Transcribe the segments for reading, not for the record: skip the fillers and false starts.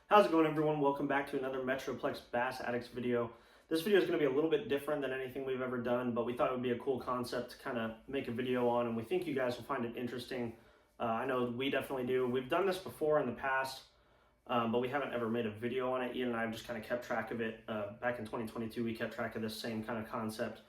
How's it going, everyone? Welcome back to another Metroplex Bass Addicts video. This video is going to be a little bit different than anything we've ever done, but we thought it would be a cool concept to kind of make a video on, and we think you guys will find it interesting. I know we definitely do. We've done this before in the past, but we haven't ever made a video on it. Ian and I have just kind of kept track of it. Back in 2022, we kept track of this same kind of concept,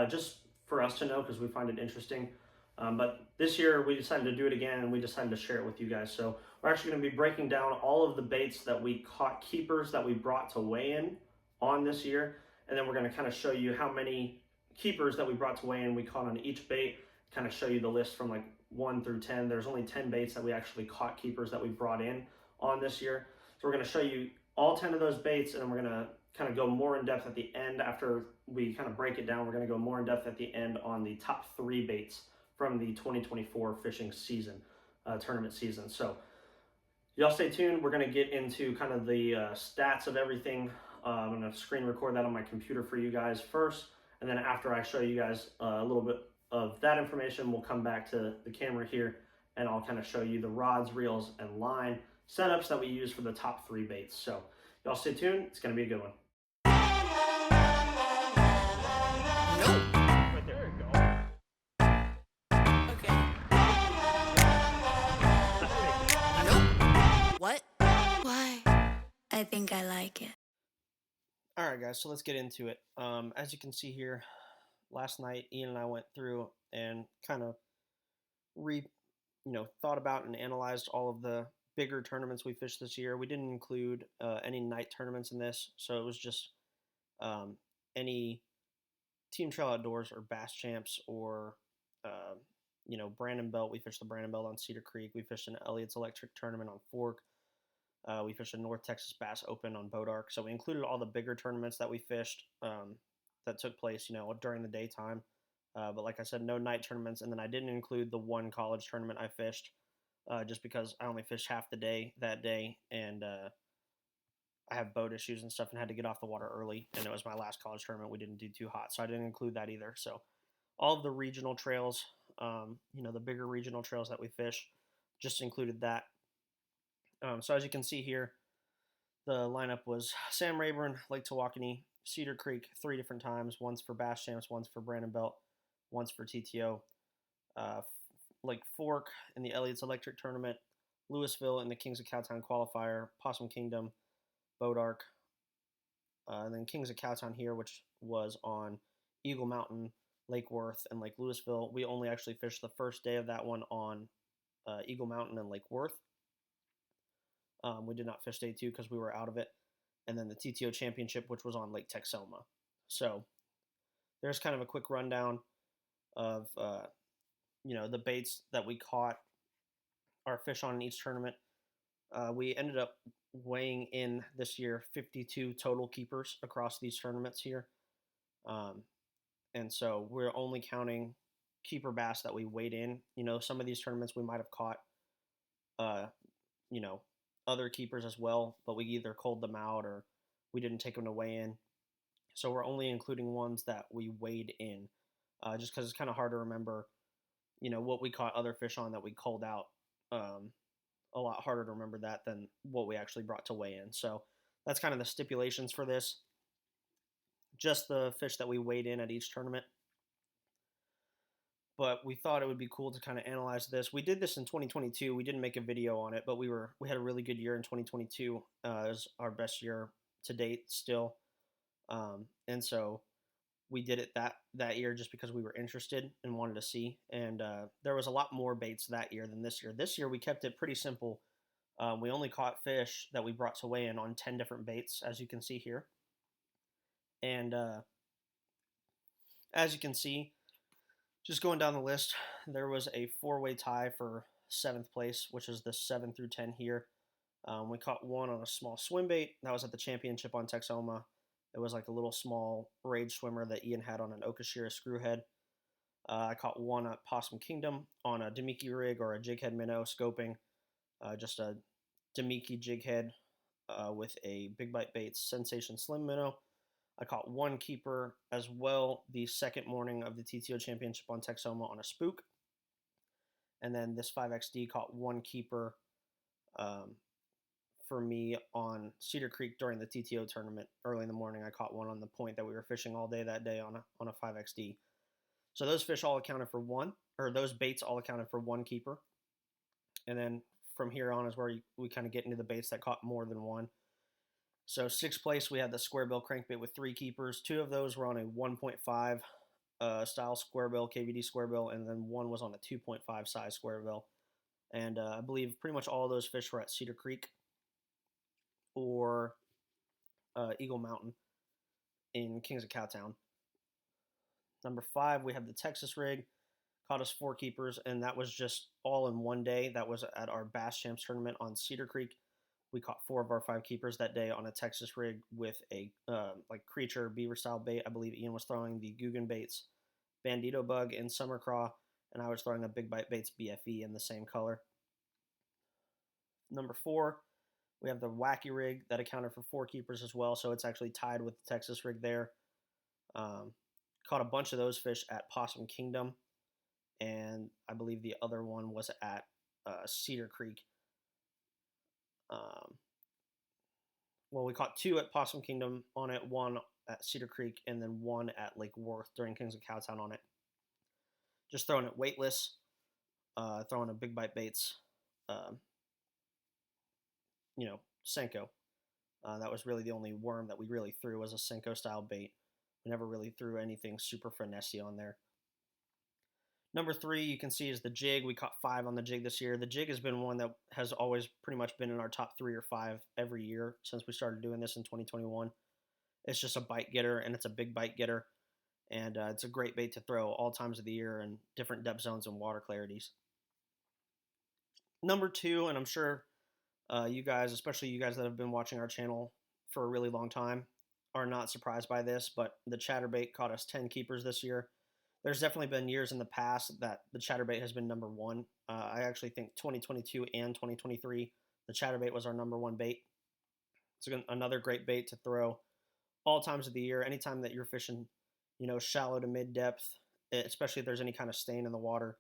just for us to know because we find it interesting. But this year we decided to do it again, and we decided to share it with you guys. So we're actually going to be breaking down all of the baits that we caught, keepers that we brought to weigh in on this year, and then we're going to kind of show you how many keepers that we brought to weigh in we caught on each bait. Kind of show you the list from like 1 through 10. There's only 10 baits that we actually caught, keepers that we brought in on this year. So we're going to show you all 10 of those baits, and then we're going to kind of go more in depth at the end. After we kind of break it down, we're going to go more in depth at the end on the top 3 baits from the 2024 fishing season, tournament season. So y'all stay tuned. We're going to get into kind of the stats of everything. I'm going to screen record that on my computer for you guys first, and then after I show you guys a little bit of that information, we'll come back to the camera here, and I'll kind of show you the rods, reels, and line setups that we use for the top 3 baits. So y'all stay tuned. It's going to be a good one. Nope. Right there you go. Okay. Nope. What? Why? I think I like it. All right, guys, so let's get into it. As you can see here, last night Ian and I went through and kind of thought about and analyzed all of the bigger tournaments we fished this year. We didn't include any night tournaments in this, so it was just any Team Trail Outdoors or Bass Champs or Brandon Belt. We fished the Brandon Belt on Cedar Creek. We fished an Elliott's Electric tournament on Fork. We fished a North Texas Bass Open on Boat Arc. So we included all the bigger tournaments that we fished that took place, during the daytime. But like I said, no night tournaments. And then I didn't include the one college tournament I fished just because I only fished half the day that day. And I have boat issues and stuff and had to get off the water early. And it was my last college tournament. We didn't do too hot. So I didn't include that either. So all of the regional trails, the bigger regional trails that we fish, just included that. So as you can see here, the lineup was Sam Rayburn, Lake Tawakoni, Cedar Creek 3 different times. One's for Bass Champs, one's for Brandon Belt, one's for TTO. Lake Fork in the Elliott's Electric Tournament, Louisville in the Kings of Cowtown Qualifier, Possum Kingdom, Boat Arc, and then Kings of Cowtown here, which was on Eagle Mountain, Lake Worth, and Lake Louisville. We only actually fished the first day of that one on Eagle Mountain and Lake Worth. We did not fish day 2 because we were out of it. And then the TTO Championship, which was on Lake Texoma. So there's kind of a quick rundown of, the baits that we caught our fish on in each tournament. We ended up weighing in this year 52 total keepers across these tournaments here. And so we're only counting keeper bass that we weighed in. Some of these tournaments we might have caught, other keepers as well, but we either culled them out or we didn't take them to weigh in. So we're only including ones that we weighed in, just because it's kind of hard to remember, what we caught other fish on that we culled out. A lot harder to remember that than what we actually brought to weigh in. So that's kind of the stipulations for this. Just the fish that we weighed in at each tournament. But we thought it would be cool to kind of analyze this. We did this in 2022. We didn't make a video on it, but we had a really good year in 2022. It was our best year to date still. And so we did it that year just because we were interested and wanted to see. And there was a lot more baits that year than this year. This year we kept it pretty simple. We only caught fish that we brought to weigh in on 10 different baits, as you can see here. And as you can see, just going down the list, there was a 4-way tie for 7th place, which is the 7 through 10 here. We caught one on a small swim bait. That was at the championship on Texoma. It was like a little small rage swimmer that Ian had on an Okashira screwhead. I caught one at Possum Kingdom on a Demiki rig or a jighead minnow scoping. Just a Demiki jighead with a Big Bite Baits Sensation Slim minnow. I caught one keeper as well the second morning of the TTO Championship on Texoma on a spook. And then this 5XD caught one keeper for me on Cedar Creek during the TTO tournament early in the morning. I caught one on the point that we were fishing all day that day on a 5XD. So those fish all accounted for one, or those baits all accounted for one keeper. And then from here on is where we kind of get into the baits that caught more than one. So sixth place, we had the square bill crankbait with three keepers. Two of those were on a 1.5 style square bill, KVD square bill, and then one was on a 2.5 size square bill. And I believe pretty much all of those fish were at Cedar Creek or Eagle Mountain in Kings of Cowtown. Number 5, we have the Texas rig. Caught us 4 keepers, and that was just all in one day. That was at our Bass Champs tournament on Cedar Creek. We caught 4 of our 5 keepers that day on a Texas rig with a like creature beaver style bait. I believe Ian was throwing the Guggen baits, Bandito bug, and summer craw, and I was throwing a big bite baits BFE in the same color. Number 4, we have the wacky rig that accounted for 4 keepers as well, so it's actually tied with the Texas rig there. Caught a bunch of those fish at Possum Kingdom, and I believe the other one was at Cedar Creek. Well, we caught 2 at Possum Kingdom on it, 1 at Cedar Creek, and then 1 at Lake Worth during Kings of Cowtown on it. Just throwing it weightless, throwing a big bite baits, Senko. That was really the only worm that we really threw was a Senko style bait. We never really threw anything super finessey on there. Number 3, you can see, is the jig. We caught 5 on the jig this year. The jig has been one that has always pretty much been in our top 3 or 5 every year since we started doing this in 2021. It's just a bite getter, and it's a big bite getter, and it's a great bait to throw all times of the year and different depth zones and water clarities. Number 2, and I'm sure you guys, especially you guys that have been watching our channel for a really long time, are not surprised by this, but the chatterbait caught us 10 keepers this year. There's definitely been years in the past that the chatterbait has been number 1. I actually think 2022 and 2023, the chatterbait was our number 1 bait. It's another great bait to throw all times of the year. Anytime that you're fishing, shallow to mid depth, especially if there's any kind of stain in the water,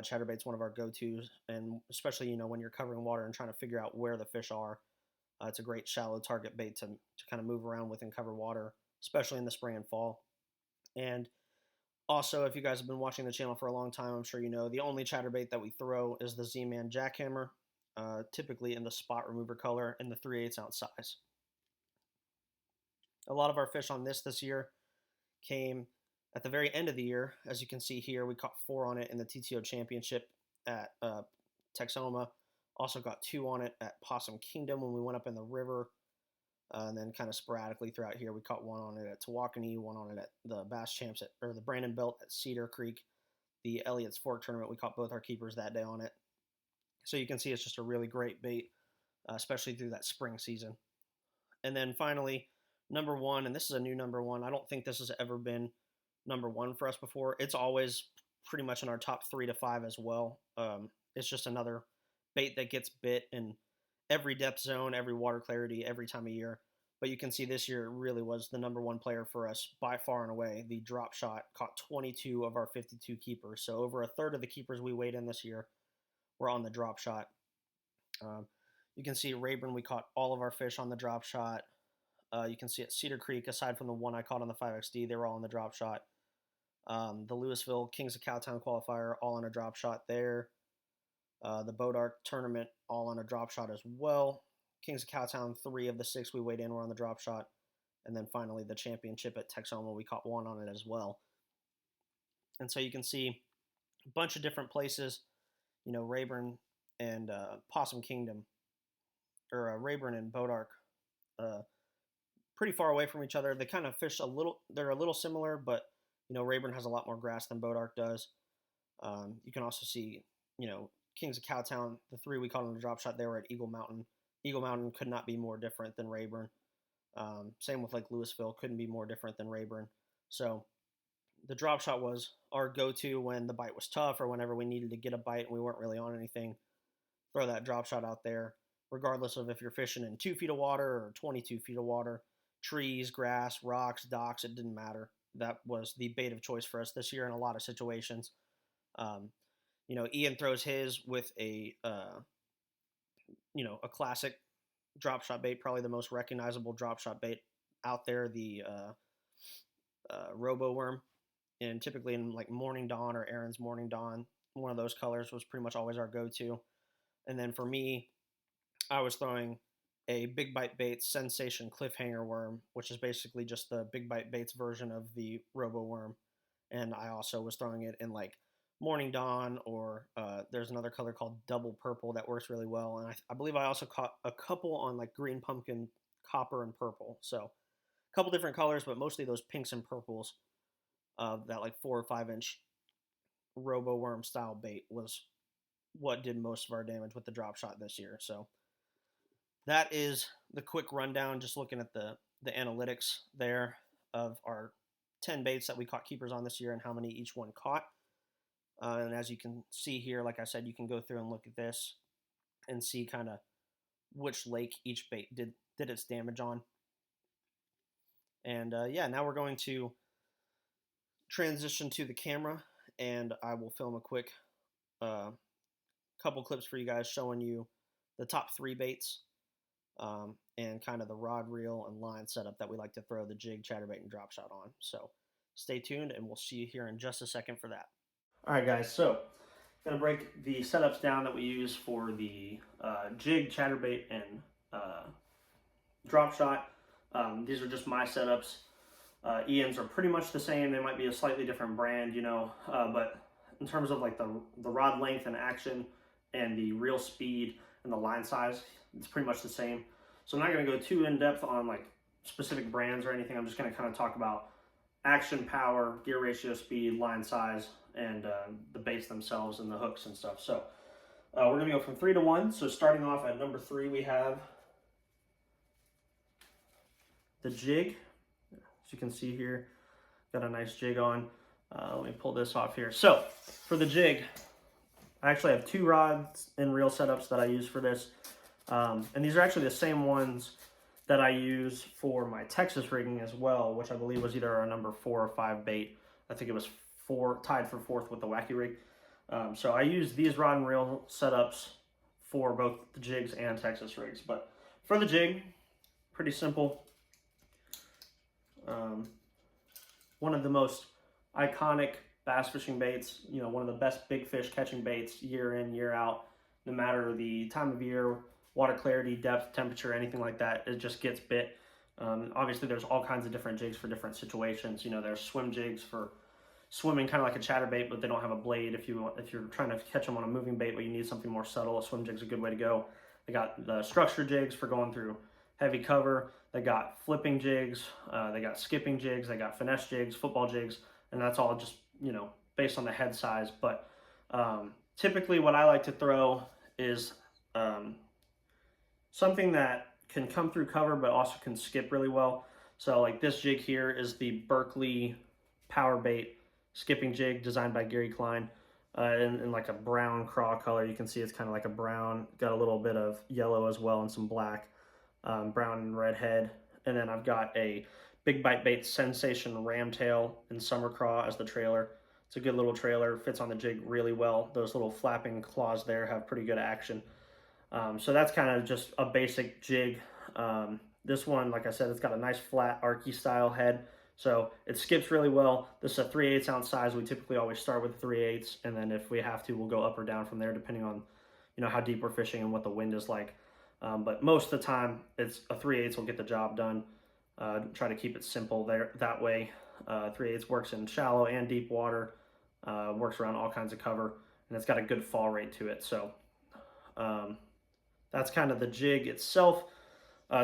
chatterbait's one of our go-tos. And especially, when you're covering water and trying to figure out where the fish are, it's a great shallow target bait to kind of move around with and cover water, especially in the spring and fall. And also, if you guys have been watching the channel for a long time, I'm sure you know the only chatterbait that we throw is the Z-Man jackhammer, typically in the spot remover color in the 3/8 ounce size. A lot of our fish on this year came at the very end of the year. As you can see here, we caught 4 on it in the TTO Championship at Texoma. Also got 2 on it at Possum Kingdom when we went up in the river. And then kind of sporadically throughout here, we caught 1 on it at Tawakoni, 1 on it at the Bass Champs or the Brandon Belt at Cedar Creek. The Elliott's Fork tournament, we caught both our keepers that day on it. So you can see it's just a really great bait, especially through that spring season. And then finally, number 1, and this is a new number 1. I don't think this has ever been number 1 for us before. It's always pretty much in our top 3 to 5 as well. It's just another bait that gets bit in every depth zone, every water clarity, every time of year. But you can see this year it really was the number 1 player for us by far and away. The drop shot caught 22 of our 52 keepers. So over a third of the keepers we weighed in this year were on the drop shot. You can see Rayburn, we caught all of our fish on the drop shot. You can see at Cedar Creek, aside from the one I caught on the 5XD, they were all on the drop shot. The Louisville Kings of Cowtown qualifier, all on a drop shot there. The Bodark tournament, all on a drop shot as well. Kings of Cowtown, 3 of the 6 we weighed in were on the drop shot. And then finally the championship at Texoma, we caught 1 on it as well. And so you can see a bunch of different places, Rayburn and Possum Kingdom, or Rayburn and Bodark, pretty far away from each other. They kind of fish they're a little similar, but, Rayburn has a lot more grass than Bodark does. You can also see, Kings of Cowtown, the 3 we caught on the drop shot, they were at Eagle Mountain. Eagle Mountain could not be more different than Rayburn. Same with Lake Louisville, couldn't be more different than Rayburn. So the drop shot was our go-to when the bite was tough or whenever we needed to get a bite and we weren't really on anything. Throw that drop shot out there, regardless of if you're fishing in 2 feet of water or 22 feet of water, trees, grass, rocks, docks, it didn't matter. That was the bait of choice for us this year in a lot of situations. Ian throws his with a classic drop shot bait, probably the most recognizable drop shot bait out there, the Robo Worm. And typically in like Morning Dawn or Aaron's Morning Dawn, one of those colors was pretty much always our go-to. And then for me, I was throwing a Big Bite Baits Sensation Cliffhanger Worm, which is basically just the Big Bite Baits version of the Robo Worm. And I also was throwing it in like Morning Dawn, or there's another color called Double Purple that works really well. And I believe I also caught a couple on like Green Pumpkin, Copper, and Purple. So a couple different colors, but mostly those pinks and purples of that like 4 or 5 inch Robo Worm style bait was what did most of our damage with the drop shot this year. So that is the quick rundown, just looking at the analytics there of our 10 baits that we caught keepers on this year and how many each one caught. And as you can see here, like I said, you can go through and look at this and see kind of which lake each bait did its damage on. And yeah, now we're going to transition to the camera, and I will film a quick couple clips for you guys showing you the top 3 baits and kind of the rod, reel, and line setup that we like to throw the jig, chatterbait, and drop shot on. So stay tuned, and we'll see you here in just a second for that. All right, guys, so I'm going to break the setups down that we use for the jig, chatterbait, and drop shot. These are just my setups. Ian's are pretty much the same. They might be a slightly different brand, but in terms of like the rod length and action and the reel speed and the line size, it's pretty much the same. So I'm not going to go too in depth on like specific brands or anything. I'm just going to kind of talk about action, power, gear ratio, speed, line size, and the baits themselves and the hooks and stuff. So we're going to go from 3 to 1. So starting off at number 3, we have the jig. As you can see here, got a nice jig on. Let me pull this off here. So for the jig, I actually have 2 rods and reel setups that I use for this. And these are actually the same ones that I use for my Texas rigging as well, which I believe was either our number 4 or 5 bait. I think it was tied for 4th with the Wacky Rig. So I use these rod and reel setups for both the jigs and Texas rigs. But for the jig, pretty simple. One of the most iconic bass fishing baits, one of the best big fish catching baits year in, year out, no matter the time of year, water clarity, depth, temperature, anything like that, it just gets bit. Obviously there's all kinds of different jigs for different situations. There's swim jigs for swimming, kind of like a chatterbait, but they don't have a blade. If you're trying to catch them on a moving bait, but you need something more subtle, a swim jig's a good way to go. They got the structure jigs for going through heavy cover. They got flipping jigs, they got skipping jigs, they got finesse jigs, football jigs, and that's all just, based on the head size. But typically what I like to throw is something that can come through cover but also can skip really well. So like this jig here is the Berkeley Power Bait skipping jig designed by Gary Klein in like a brown craw color. You can see it's kind of like a brown, got a little bit of yellow as well and some black. Brown and red head, and then I've got a Big Bite Bait Sensation Ramtail in Summer Craw as the trailer. It's a good little trailer, fits on the jig really well. Those little flapping claws there have pretty good action. So that's kind of just a basic jig. This one, like I said, it's got a nice flat archy style head, so it skips really well. This is a 3/8 ounce size. We typically always start with 3/8, and then if we have to, we'll go up or down from there depending on how deep we're fishing and what the wind is like. But most of the time, it's a 3/8 will get the job done. Try to keep it simple there. That way, 3/8 works in shallow and deep water, works around all kinds of cover, and it's got a good fall rate to it. So that's kind of the jig itself.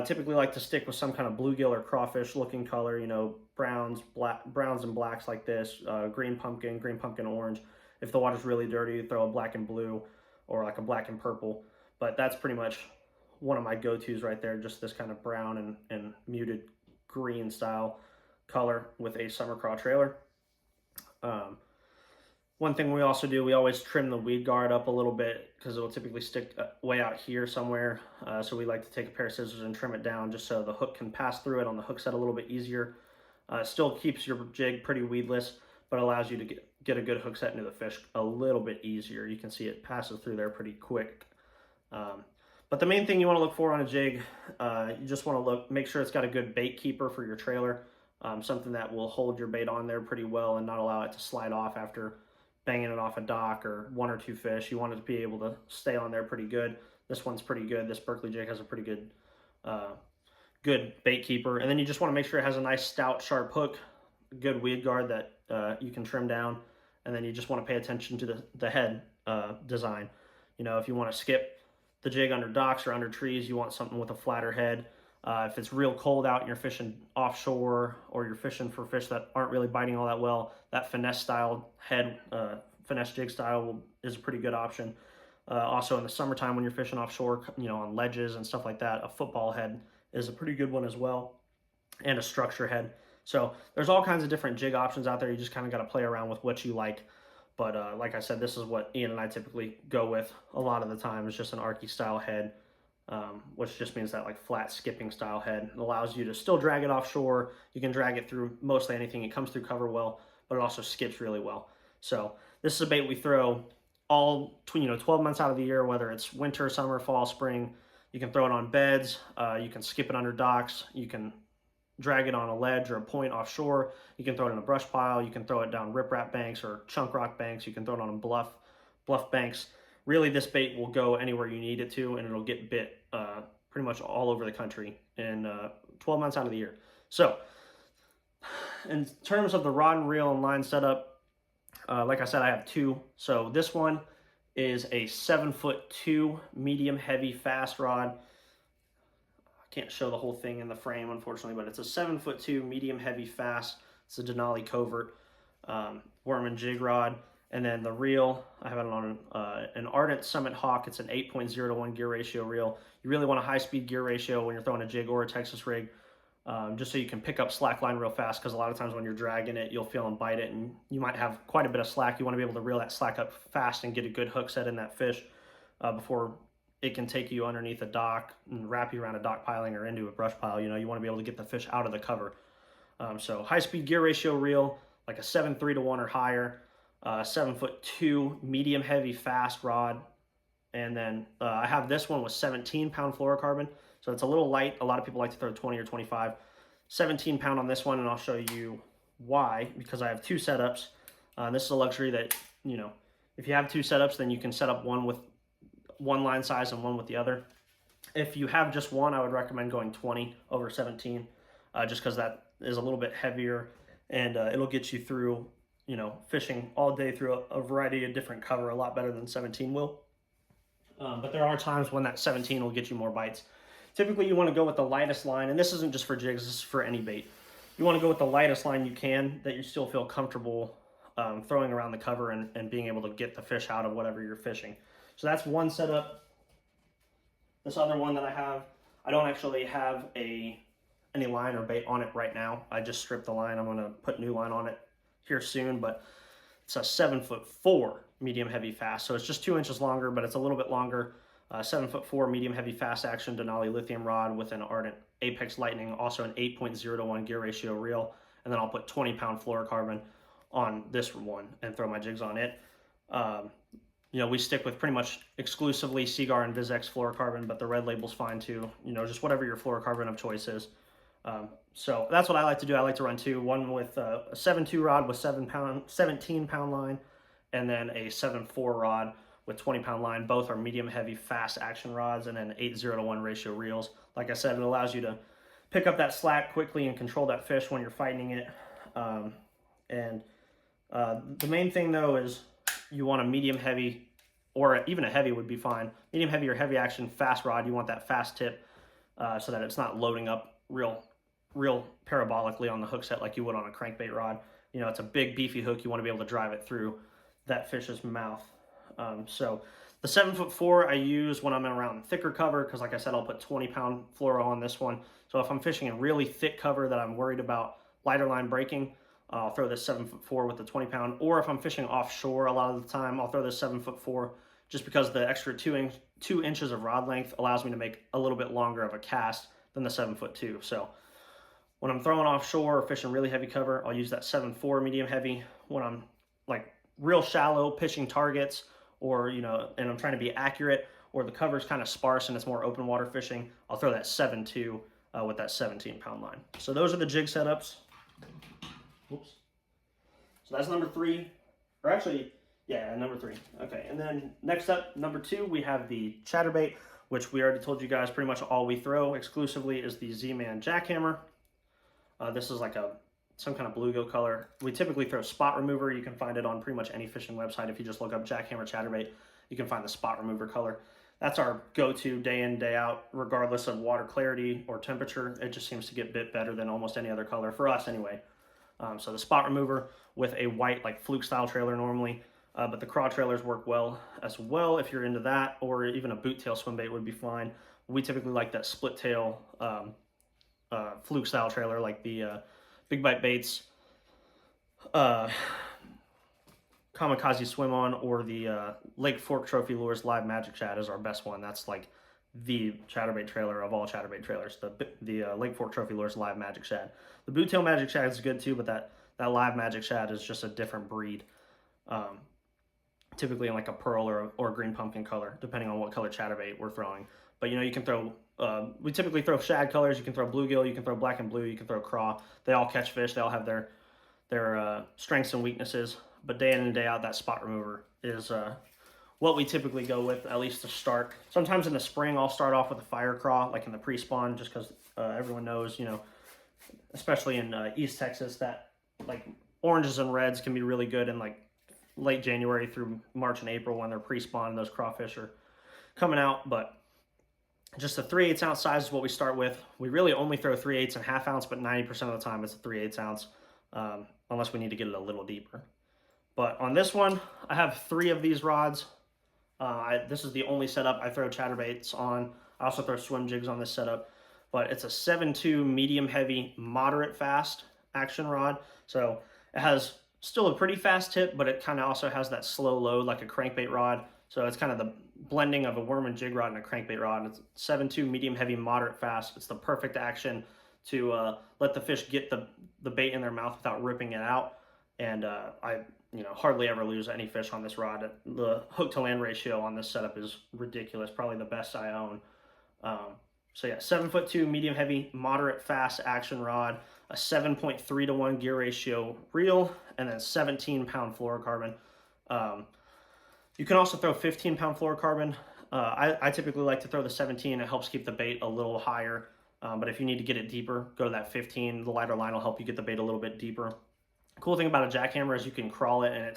Typically like to stick with some kind of bluegill or crawfish looking color, browns and blacks like this, green pumpkin orange. If the water's really dirty, throw a black and blue or like a black and purple. But that's pretty much one of my go-tos right there, just this kind of brown and muted green style color with a summer craw trailer. One thing we also do, we always trim the weed guard up a little bit because it will typically stick way out here somewhere. So we like to take a pair of scissors and trim it down just so the hook can pass through it on the hook set a little bit easier. Still keeps your jig pretty weedless, but allows you to get a good hook set into the fish a little bit easier. You can see it passes through there pretty quick. But the main thing you want to look for on a jig, you just want to make sure it's got a good bait keeper for your trailer, something that will hold your bait on there pretty well and not allow it to slide off after banging it off a dock or one or two fish. You want it to be able to stay on there pretty good. This one's pretty good. This Berkeley jig has a pretty good bait keeper. And then you just want to make sure it has a nice stout, sharp hook, good weed guard that you can trim down. And then you just want to pay attention to the head design. If you want to skip the jig under docks or under trees, you want something with a flatter head. If it's real cold out and you're fishing offshore or you're fishing for fish that aren't really biting all that well, that finesse style head, finesse jig style is a pretty good option. Also in the summertime when you're fishing offshore, on ledges and stuff like that, a football head is a pretty good one as well, and a structure head. So there's all kinds of different jig options out there. You just kind of got to play around with what you like. But like I said, this is what Ian and I typically go with a lot of the time. It's just an Arky style head, which just means that like flat skipping style head. It allows you to still drag it offshore. You can drag it through mostly anything. It comes through cover well, but it also skips really well. So this is a bait we throw all 12 months out of the year, whether it's winter, summer, fall, spring. You can throw it on beds. You can skip it under docks. You can drag it on a ledge or a point offshore. You can throw it in a brush pile. You can throw it down riprap banks or chunk rock banks. You can throw it on bluff banks. Really, this bait will go anywhere you need it to, and it'll get bit pretty much all over the country in 12 months out of the year. So in terms of the rod and reel and line setup, like I said, I have two. So this one is a 7'2" medium heavy fast rod. Can't show the whole thing in the frame, unfortunately, but it's a 7'2" medium heavy fast. It's a Denali covert worm and jig rod. And then the reel, I have it on an Ardent Summit Hawk. It's an 8.0 to 1 gear ratio reel. You really want a high speed gear ratio when you're throwing a jig or a Texas rig, just so you can pick up slack line real fast, because a lot of times when you're dragging it, you'll feel them bite it, and you might have quite a bit of slack. You want to be able to reel that slack up fast and get a good hook set in that fish before it can take you underneath a dock and wrap you around a dock piling or into a brush pile. You want to be able to get the fish out of the cover. So high-speed gear ratio reel, like a 7.3 to 1 or higher, 7'2" medium heavy fast rod. And then I have this one with 17-pound fluorocarbon. So it's a little light. A lot of people like to throw 20 or 25. 17 pound on this one, and I'll show you why, because I have two setups. This is a luxury that, if you have two setups, then you can set up one with one line size and one with the other. If you have just one, I would recommend going 20 over 17, just because that is a little bit heavier, and it'll get you through, fishing all day through a variety of different cover a lot better than 17 will. But there are times when that 17 will get you more bites. Typically, you want to go with the lightest line, and this isn't just for jigs, this is for any bait. You want to go with the lightest line you can, that you still feel comfortable throwing around the cover and being able to get the fish out of whatever you're fishing. So that's one setup. This other one that I have, I don't actually have any line or bait on it right now. I just stripped the line. I'm going to put new line on it here soon, but it's a 7'4" medium heavy fast. So it's just 2 inches longer, but it's a little bit longer. 7'4" medium heavy fast action Denali lithium rod with an Ardent Apex Lightning, also an 8.0 to 1 gear ratio reel. And then I'll put 20-pound fluorocarbon on this one and throw my jigs on it. We stick with pretty much exclusively Seagar and VizX fluorocarbon, but the red label's fine too. Just whatever your fluorocarbon of choice is. So that's what I like to do. I like to run two, one with a 7.2 rod with 17-pound line, and then a 7.4 rod with 20-pound line. Both are medium heavy fast action rods, and then 8.0 to 1 ratio reels. Like I said, it allows you to pick up that slack quickly and control that fish when you're fighting it. The main thing though is you want a medium heavy, or even a heavy would be fine. Medium heavy or heavy action fast rod. You want that fast tip so that it's not loading up real parabolically on the hook set like you would on a crankbait rod. It's a big beefy hook. You want to be able to drive it through that fish's mouth. So the 7'4" I use when I'm around thicker cover, because like I said, I'll put 20-pound fluoro on this one. So if I'm fishing in really thick cover that I'm worried about lighter line breaking, I'll throw this 7'4" with the 20-pound. Or if I'm fishing offshore, a lot of the time I'll throw this 7'4", just because the extra 2 inches of rod length allows me to make a little bit longer of a cast than the 7'2". So when I'm throwing offshore or fishing really heavy cover, I'll use that 7'4" medium heavy. When I'm like real shallow pitching targets, or and I'm trying to be accurate, or the cover's kind of sparse and it's more open water fishing, I'll throw that 7.2 with that 17-pound line. So those are the jig setups. Oops. So that's number 3, or actually, yeah, number 3. Okay, and then next up, number 2, we have the chatterbait, which we already told you guys pretty much all we throw exclusively is the Z-Man jackhammer. This is like some kind of bluegill color. We typically throw spot remover. You can find it on pretty much any fishing website. If you just look up jackhammer chatterbait, you can find the spot remover color. That's our go-to day in, day out, regardless of water clarity or temperature. It just seems to get bit better than almost any other color, for us anyway. So the spot remover with a white, like fluke style trailer normally, but the craw trailers work well as well if you're into that, or even a boot tail swim bait would be fine. We typically like that split tail fluke style trailer, like the Big Bite Baits Kamikaze Swim On, or the Lake Fork Trophy Lures Live Magic Shad is our best one. That's like the chatterbait trailer of all chatterbait trailers, the Lake Fork Trophy Lures Live Magic Shad. The boot tail Magic Shad is good too, but that Live Magic Shad is just a different breed. Typically in like a pearl or a green pumpkin color, depending on what color chatterbait we're throwing. But you can throw, we typically throw shad colors. You can throw bluegill, you can throw black and blue, you can throw craw. They all catch fish. They all have their strengths and weaknesses. But day in and day out, that spot remover is what we typically go with, at least to start. Sometimes in the spring, I'll start off with a fire craw, like in the pre-spawn, just because everyone knows, especially in East Texas, that like oranges and reds can be really good in like late January through March and April when they're pre-spawn and those crawfish are coming out. But just a 3/8 ounce size is what we start with. We really only throw 3/8 and ½ ounce, but 90% of the time it's a 3/8 ounce, unless we need to get it a little deeper. But on this one, I have 3 of these rods. This is the only setup I throw chatterbaits on. I also throw swim jigs on this setup, but it's a 7.2 medium heavy, moderate fast action rod. So it has still a pretty fast tip, but it kind of also has that slow load like a crankbait rod. So it's kind of the blending of a worm and jig rod and a crankbait rod. It's 7.2 medium heavy, moderate fast. It's the perfect action to let the fish get the bait in their mouth without ripping it out. And I hardly ever lose any fish on this rod. The hook to land ratio on this setup is ridiculous, probably the best I own. So yeah, 7'2", medium heavy, moderate fast action rod, a 7.3 to 1 gear ratio reel, and then 17-pound fluorocarbon. You can also throw 15-pound fluorocarbon. I typically like to throw the 17. It helps keep the bait a little higher. But if you need to get it deeper, go to that 15. The lighter line will help you get the bait a little bit deeper. Cool thing about a jackhammer is you can crawl it and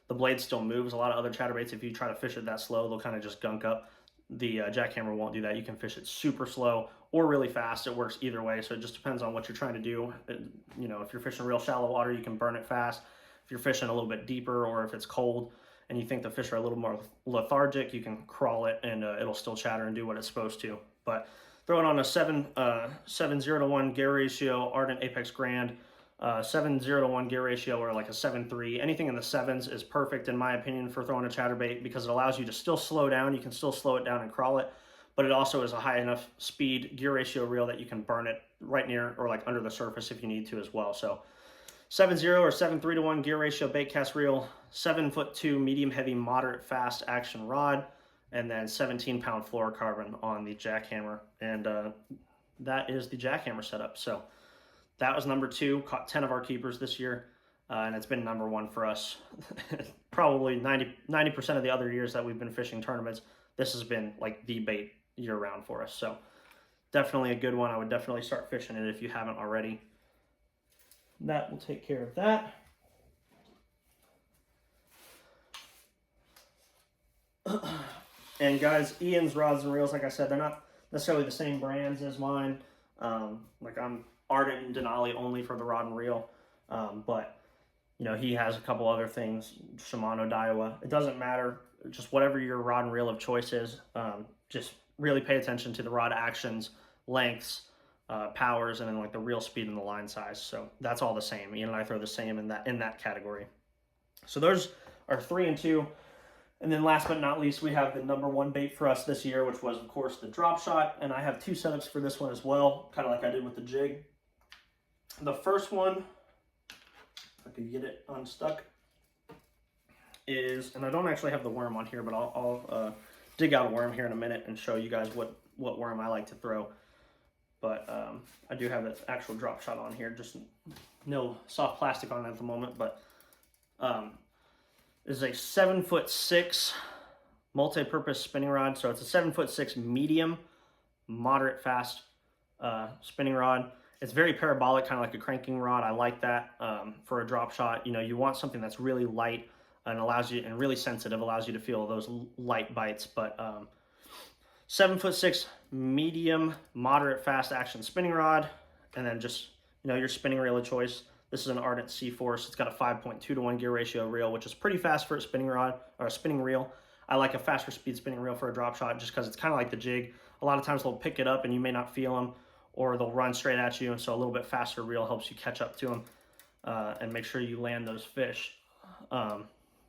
the blade still moves. A lot of other chatterbaits, if you try to fish it that slow, they'll kind of just gunk up. The jackhammer won't do that. You can fish it super slow or really fast. It works either way, so it just depends on what you're trying to do. If you're fishing real shallow water, you can burn it fast. If you're fishing a little bit deeper, or if it's cold and you think the fish are a little more lethargic, you can crawl it and it'll still chatter and do what it's supposed to. But throw it on a 7.0 to 1 gear ratio Ardent Apex Grand, 7.0 to 1 gear ratio, or like a 7.3. Anything in the 7s is perfect in my opinion for throwing a chatterbait, because it allows you to still slow down. You can still slow it down and crawl it, but it also is a high enough speed gear ratio reel that you can burn it right near or like under the surface if you need to as well. So 7.0 or 7.3 to 1 gear ratio bait cast reel, 7'2" medium heavy moderate fast action rod, and then 17-pound fluorocarbon on the jackhammer. And that is the jackhammer setup. So that was number 2, caught 10 of our keepers this year, and it's been number 1 for us. Probably 90% of the other years that we've been fishing tournaments, this has been like the bait year-round for us. So definitely a good one. I would definitely start fishing it if you haven't already. That will take care of that. And guys, Ian's rods and reels, like I said, they're not necessarily the same brands as mine. Like I'm Ardent and Denali only for the rod and reel, but he has a couple other things, Shimano, Daiwa. It doesn't matter, just whatever your rod and reel of choice is. Just really pay attention to the rod actions, lengths, powers, and then like the reel speed and the line size. So that's all the same. Ian and I throw the same in that category. So those are 3 and 2. And then last but not least, we have the number 1 bait for us this year, which was of course the drop shot. And I have 2 setups for this one as well, kind of like I did with the jig. The first one, if I can get it unstuck, is, and I don't actually have the worm on here, but I'll dig out a worm here in a minute and show you guys what worm I like to throw. But I do have the actual drop shot on here, just no soft plastic on it at the moment. But this is a 7'6" multi-purpose spinning rod. So it's a 7'6" medium, moderate fast spinning rod. It's very parabolic, kind of like a cranking rod. I like that for a drop shot. You know, you want something that's really light and allows you, and really sensitive, allows you to feel those light bites. But 7'6" medium, moderate fast action spinning rod, and then just, you know, your spinning reel of choice. This is an Ardent C-Force. It's got a 5.2 to 1 gear ratio reel, which is pretty fast for a spinning rod or a spinning reel. I like a faster speed spinning reel for a drop shot just because it's kind of like the jig. A lot of times they'll pick it up and you may not feel them, or they'll run straight at you, and so a little bit faster reel helps you catch up to them and make sure you land those fish.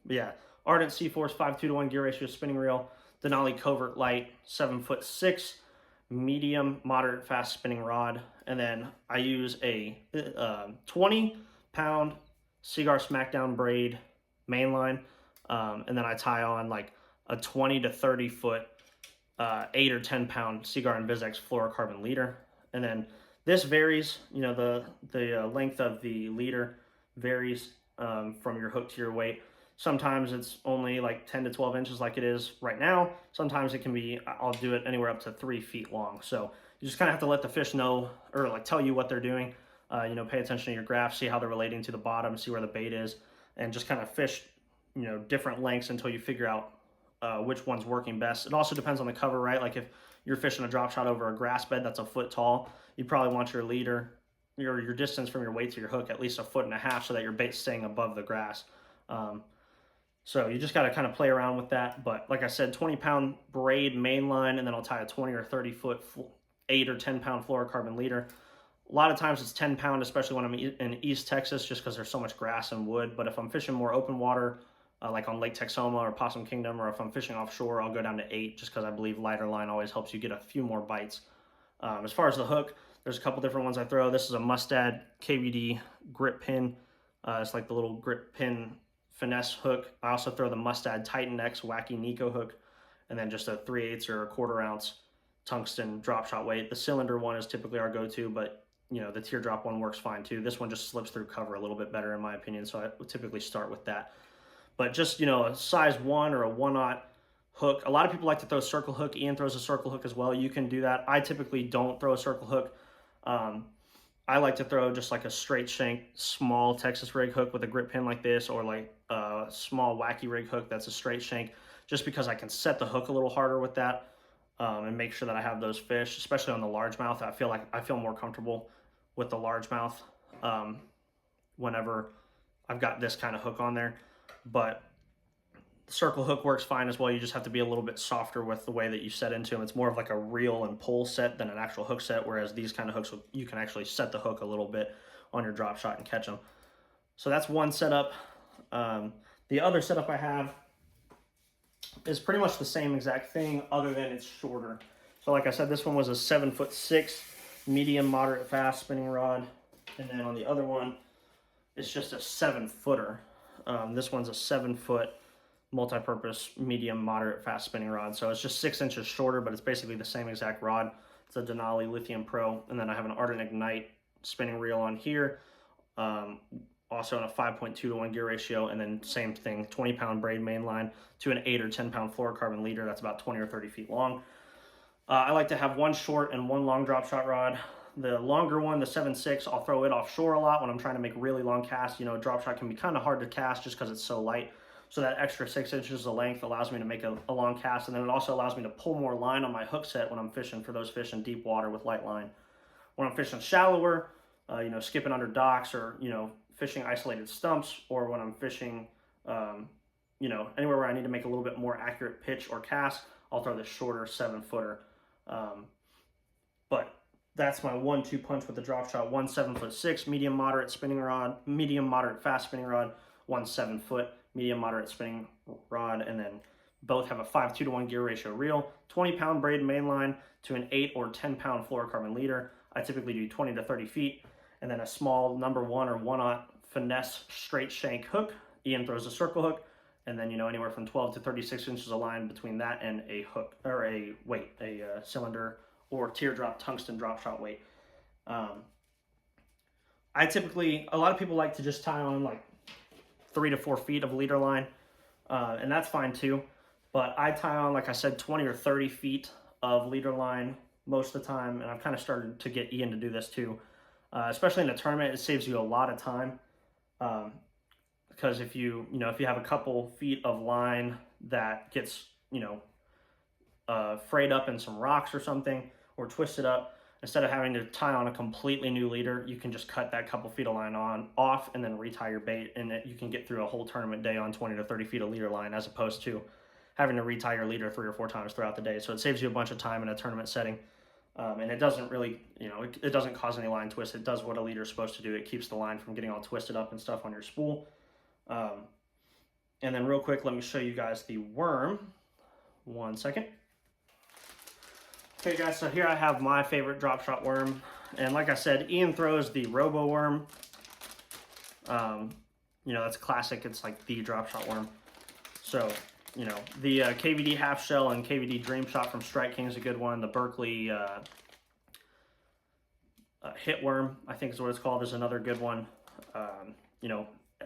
Yeah, Ardent C-Force 5.2 to 1 gear ratio spinning reel. Denali Covert Light 7'6", medium, moderate, fast spinning rod. And then I use a 20-pound Cigar Smackdown braid mainline. And then I tie on like a 20 to 30 foot 8 or 10 pound Cigar Invisex fluorocarbon leader. And then this varies, you know, the length of the leader varies from your hook to your weight. Sometimes it's only like 10 to 12 inches like it is right now. Sometimes it can be, I'll do it anywhere up to 3 feet long. So you just kind of have to let the fish know, or like tell you what they're doing. You know, pay attention to your graphs, see how they're relating to the bottom, see where the bait is, and just kind of fish, you know, different lengths until you figure out which one's working best. It also depends on the cover, right? Like if you're fishing a drop shot over a grass bed that's a foot tall, you probably want your leader, your distance from your weight to your hook at least 1.5 feet so that your bait's staying above the grass. So you just got to kind of play around with that. But like I said, 20-pound braid mainline, and then I'll tie a 20 or 30 foot 8 or 10 pound fluorocarbon leader. A lot of times it's 10 pound, especially when I'm in East Texas, just because there's so much grass and wood. But if I'm fishing more open water, like on Lake Texoma or Possum Kingdom, or if I'm fishing offshore, I'll go down to 8, just because I believe lighter line always helps you get a few more bites. As far as the hook, there's a couple different ones I throw. This is a Mustad KVD grip pin. It's like the little grip pin finesse hook. I also throw the Mustad Titan X Wacky Nico hook, and then just a 3/8 or a 1/4 ounce tungsten drop shot weight. The cylinder one is typically our go-to, but you know, the teardrop one works fine too. This one just slips through cover a little bit better in my opinion, so I would typically start with that. But just, you know, a size 1 or a 1/0 hook. A lot of people like to throw circle hook. Ian throws a circle hook as well. You can do that. I typically don't throw a circle hook. I like to throw just like a straight shank small Texas rig hook with a grip pin like this, or like a small wacky rig hook that's a straight shank, just because I can set the hook a little harder with that and make sure that I have those fish, especially on the largemouth. I feel more comfortable with the largemouth whenever I've got this kind of hook on there. But the circle hook works fine as well. You just have to be a little bit softer with the way that you set into them. It's more of like a reel and pull set than an actual hook set, whereas these kind of hooks, you can actually set the hook a little bit on your drop shot and catch them. So that's one setup. The other setup I have is pretty much the same exact thing, other than it's shorter. So like I said, this one was a 7'6" medium, moderate, fast spinning rod. And then on the other one, it's just a 7-footer. This one's a 7-foot multi-purpose medium, moderate, fast spinning rod. So it's just 6 inches shorter, but it's basically the same exact rod. It's a Denali Lithium Pro. And then I have an Ardent Ignite spinning reel on here. Also in a 5.2 to 1 gear ratio, and then same thing, 20-pound braid mainline to an 8 or 10 pound fluorocarbon leader that's about 20 or 30 feet long. I like to have one short and one long drop shot rod. The longer one, the 7.6, I'll throw it offshore a lot when I'm trying to make really long casts. You know, drop shot can be kind of hard to cast just because it's so light. So that extra 6 inches of length allows me to make a long cast, and then it also allows me to pull more line on my hook set when I'm fishing for those fish in deep water with light line. When I'm fishing shallower, you know, skipping under docks, or, you know, fishing isolated stumps, or when I'm fishing, you know, anywhere where I need to make a little bit more accurate pitch or cast, I'll throw this shorter 7-footer. But that's my 1-2 punch with the drop shot. One 7'6" medium moderate spinning rod, medium moderate fast spinning rod, one 7-foot medium moderate spinning rod, and then both have a 5.2 to 1 gear ratio reel, 20-pound braid mainline to an 8 or 10 pound fluorocarbon leader. I typically do 20 to 30 feet, and then a small number 1 or 1/0 finesse straight shank hook. Ian throws a circle hook, and then anywhere from 12 to 36 inches of line between that and a hook or a weight, a cylinder or teardrop tungsten drop shot weight. A lot of people like to just tie on like 3 to 4 feet of leader line, and that's fine too. But I tie on, like I said, 20 or 30 feet of leader line most of the time, and I've kind of started to get Ian to do this too. Especially in a tournament, it saves you a lot of time. Because if you have a couple feet of line that gets, frayed up in some rocks or something, or twisted up, instead of having to tie on a completely new leader, you can just cut that couple feet of line off and then retie your bait, and you can get through a whole tournament day on 20 to 30 feet of leader line, as opposed to having to retie your leader 3 or 4 times throughout the day. So it saves you a bunch of time in a tournament setting. And it doesn't really, it doesn't cause any line twist. It does what a leader is supposed to do. It keeps the line from getting all twisted up and stuff on your spool. And then real quick, let me show you guys the worm. 1 second. Okay guys, so here I have my favorite drop shot worm. And like I said, Ian throws the Robo worm. That's classic. It's like the drop shot worm. So, the KVD half shell and KVD Dream Shot from Strike King is a good one. The Berkeley hit worm, I think is what it's called, is another good one.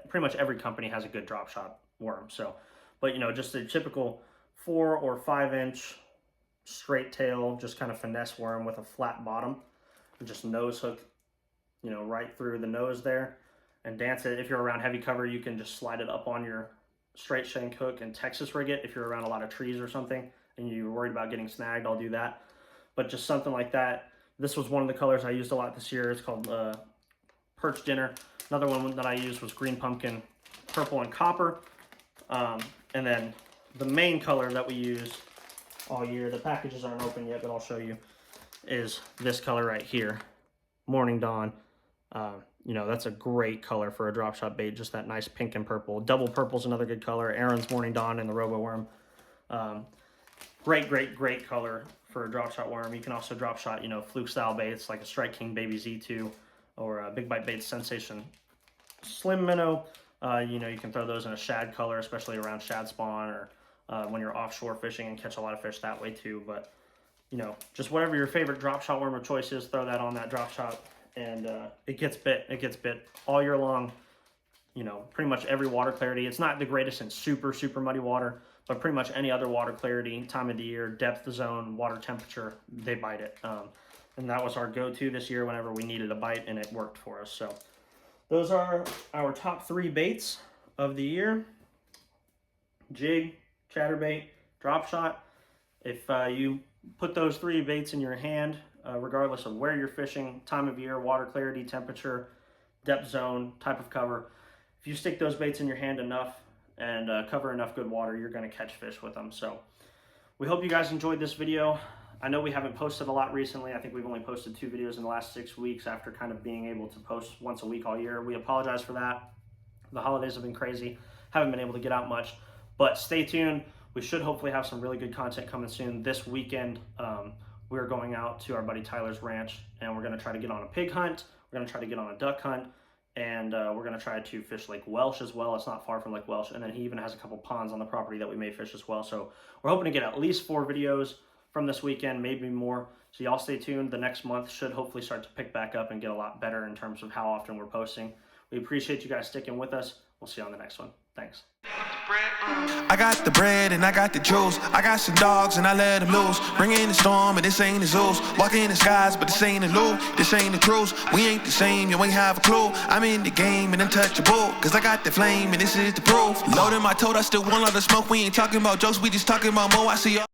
Pretty much every company has a good drop shot worm. So, but just a typical 4 or 5 inch straight tail, just kind of finesse worm with a flat bottom, and just nose hook, right through the nose there, and dance it. If you're around heavy cover, you can just slide it up on your straight shank hook and Texas rig it. If you're around a lot of trees or something and you're worried about getting snagged, I'll do that. But just something like that. This was one of the colors I used a lot this year. It's called Perch Dinner. Another one that I used was Green Pumpkin, Purple, and Copper. And then the main color that we use all year, the packages aren't open yet, but I'll show you, is this color right here, Morning Dawn. That's a great color for a drop shot bait, just that nice pink and purple. Double purple's another good color. Aaron's Morning Dawn and the Robo Worm. Great color for a drop shot worm. You can also drop shot, fluke style baits like a Strike King Baby Z2 or a Big Bite Baits Sensation Slim Minnow. You can throw those in a shad color, especially around shad spawn, or when you're offshore fishing and catch a lot of fish that way too. But, just whatever your favorite drop shot worm of choice is, throw that on that drop shot. And it gets bit all year long, pretty much every water clarity. It's not the greatest in super muddy water, but pretty much any other water clarity, time of the year, depth of zone, water temperature, they bite it. And that was our go-to this year whenever we needed a bite, and it worked for us. So those are our top 3 baits of the year: jig, chatterbait, drop shot. If you put those 3 baits in your hand, regardless of where you're fishing, time of year, water clarity, temperature, depth zone, type of cover, if you stick those baits in your hand enough and cover enough good water, you're going to catch fish with them. So we hope you guys enjoyed this video. I know we haven't posted a lot recently. I think we've only posted 2 videos in the last 6 weeks after kind of being able to post once a week all year. We apologize for that. The holidays have been crazy. Haven't been able to get out much, but stay tuned. We should hopefully have some really good content coming soon. This weekend, we're going out to our buddy Tyler's ranch, and we're going to try to get on a pig hunt. We're going to try to get on a duck hunt, and we're going to try to fish Lake Welsh as well. It's not far from Lake Welsh, and then he even has a couple ponds on the property that we may fish as well. So we're hoping to get at least 4 videos from this weekend, maybe more. So y'all stay tuned. The next month should hopefully start to pick back up and get a lot better in terms of how often we're posting. We appreciate you guys sticking with us. We'll see you on the next one. Thanks. I got the bread and I got the juice. I got some dogs and I let them loose. Bring in the storm, but this ain't the Zeus. Walk in the skies, but this ain't the loop. This ain't the cruise. We ain't the same, you ain't have a clue. I'm in the game and untouchable, cause I got the flame and this is the proof. Loading my tote, I still want all the smoke. We ain't talking about jokes, we just talking about more. I see y'all.